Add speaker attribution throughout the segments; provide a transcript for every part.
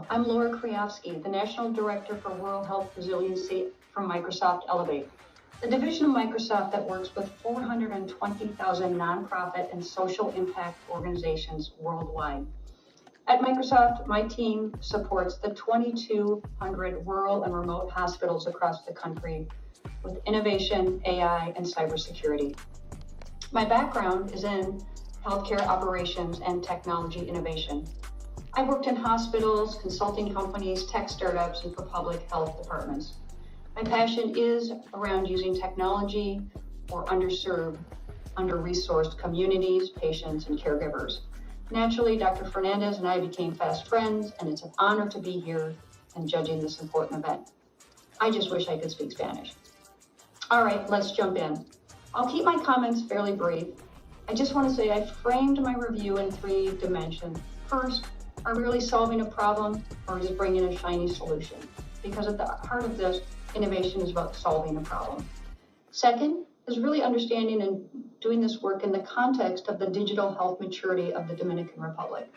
Speaker 1: Hello, I'm Laura Kriofsky, the National Director for Rural Health Resiliency from Microsoft Elevate, the division of Microsoft that works with 420,000 nonprofit and social impact organizations worldwide. At Microsoft, my team supports the 2,200 rural and remote hospitals across the country with innovation, AI, and cybersecurity. My background is in healthcare operations and technology innovation. I worked in hospitals, consulting companies, tech startups, and for public health departments. My passion is around using technology for underserved, under-resourced communities, patients, and caregivers. Naturally, Dr. Fernandez and I became fast friends, and it's an honor to be here and judging this important event. I just wish I could speak Spanish. All right, let's jump in. I'll keep my comments fairly brief. I just want to say I framed my review in 3 dimensions. First, are we really solving a problem or just bringing a shiny solution? Because at the heart of this, innovation is about solving a problem. Second is really understanding and doing this work in the context of the digital health maturity of the Dominican Republic.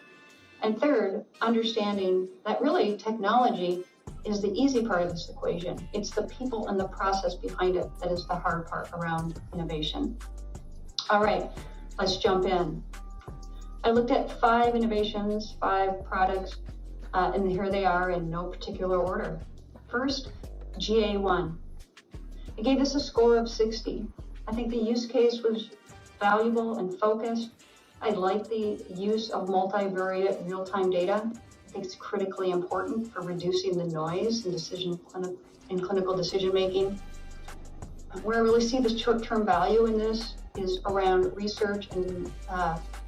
Speaker 1: And third, understanding that really technology is the easy part of this equation. It's the people and the process behind it that is the hard part around innovation. All right, let's jump in. I looked at 5 innovations, 5 products, and here they are in no particular order. First, GA1. I gave this a score of 60. I think the use case was valuable and focused. I like the use of multivariate real-time data. I think it's critically important for reducing the noise in clinical decision-making. Where I really see the short-term value in this is around research and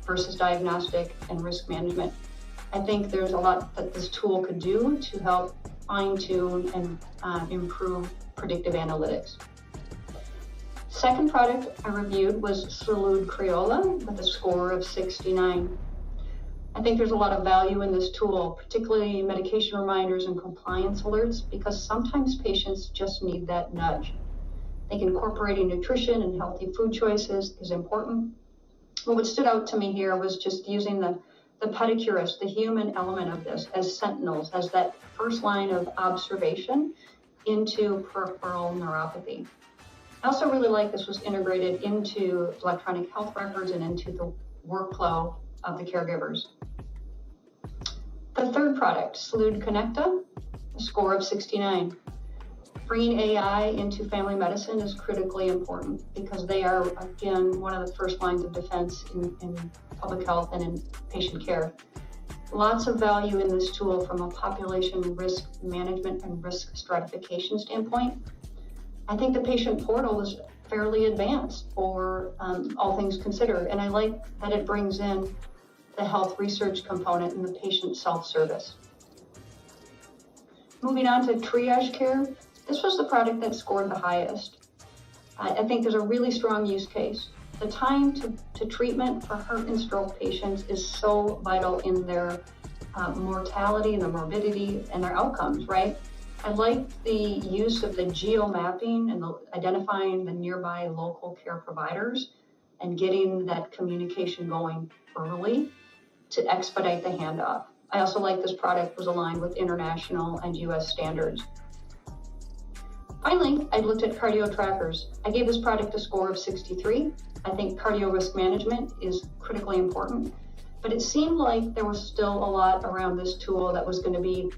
Speaker 1: versus diagnostic and risk management. I think there's a lot that this tool could do to help fine-tune and improve predictive analytics. Second product I reviewed was Salud Criolla with a score of 69. I think there's a lot of value in this tool, particularly medication reminders and compliance alerts, because sometimes patients just need that nudge. I think incorporating nutrition and healthy food choices is important. But what stood out to me here was just using the pedicurist, the human element of this, as sentinels, as that first line of observation into peripheral neuropathy. I also really like this was integrated into electronic health records and into the workflow of the caregivers. The third product, Salud Connecta, a score of 69. Bringing AI into family medicine is critically important because they are, again, one of the first lines of defense in public health and in patient care. Lots of value in this tool from a population risk management and risk stratification standpoint. I think the patient portal is fairly advanced for all things considered, and I like that it brings in the health research component and the patient self-service. Moving on to triage care, this was the product that scored the highest. I think there's a really strong use case. The time to treatment for heart and stroke patients is so vital in their mortality and the morbidity and their outcomes, right? I like the use of the geo-mapping and identifying the nearby local care providers and getting that communication going early to expedite the handoff. I also like this product was aligned with international and US standards. Finally, I looked at cardio trackers. I gave this product a score of 63. I think cardio risk management is critically important, but it seemed like there was still a lot around this tool that was going to be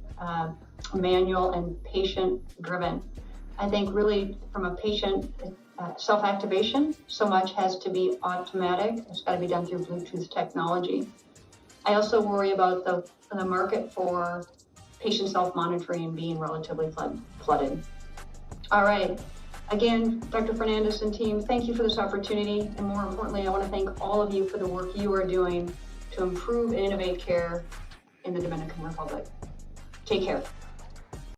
Speaker 1: manual and patient driven. I think really from a patient self-activation, so much has to be automatic. It's got to be done through Bluetooth technology. I also worry about the market for patient self-monitoring being relatively flooded. All right. Again, Dr. Fernandez and team, thank you for this opportunity. And more importantly, I want to thank all of you for the work you are doing to improve and innovate care in the Dominican Republic. Take care.